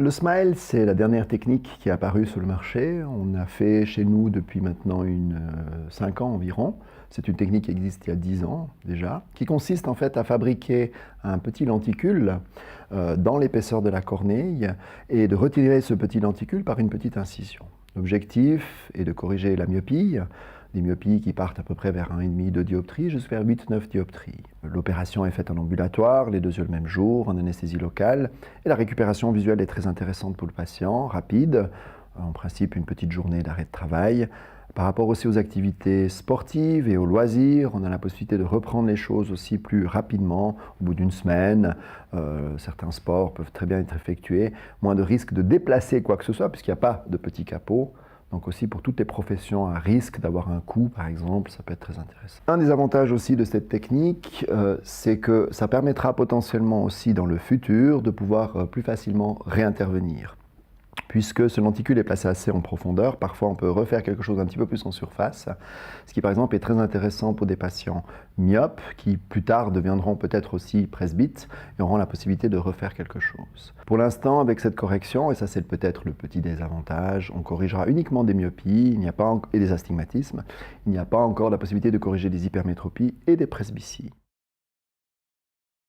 Le smile, c'est la dernière technique qui est apparue sur le marché. On a fait chez nous depuis maintenant 5 ans environ. C'est une technique qui existe il y a 10 ans déjà, qui consiste en fait à fabriquer un petit lenticule dans l'épaisseur de la cornée et de retirer ce petit lenticule par une petite incision. L'objectif est de corriger la myopie, des myopies qui partent à peu près vers 1,5-2 dioptries jusqu'à 8-9 dioptries. L'opération est faite en ambulatoire, les 2 yeux le même jour, en anesthésie locale, et la récupération visuelle est très intéressante pour le patient, rapide, en principe une petite journée d'arrêt de travail. Par rapport aussi aux activités sportives et aux loisirs, on a la possibilité de reprendre les choses aussi plus rapidement, au bout d'une semaine. Certains sports peuvent très bien être effectués, moins de risque de déplacer quoi que ce soit, puisqu'il n'y a pas de petit capot. Donc aussi pour toutes les professions à risque d'avoir un coup, par exemple, ça peut être très intéressant. Un des avantages aussi de cette technique, c'est que ça permettra potentiellement aussi dans le futur de pouvoir plus facilement réintervenir. Puisque ce lenticule est placé assez en profondeur, parfois on peut refaire quelque chose un petit peu plus en surface, ce qui par exemple est très intéressant pour des patients myopes qui plus tard deviendront peut-être aussi presbytes et auront la possibilité de refaire quelque chose. Pour l'instant, avec cette correction, et ça c'est peut-être le petit désavantage, on corrigera uniquement des myopies et des astigmatismes. Il n'y a pas encore la possibilité de corriger des hypermétropies et des presbyties.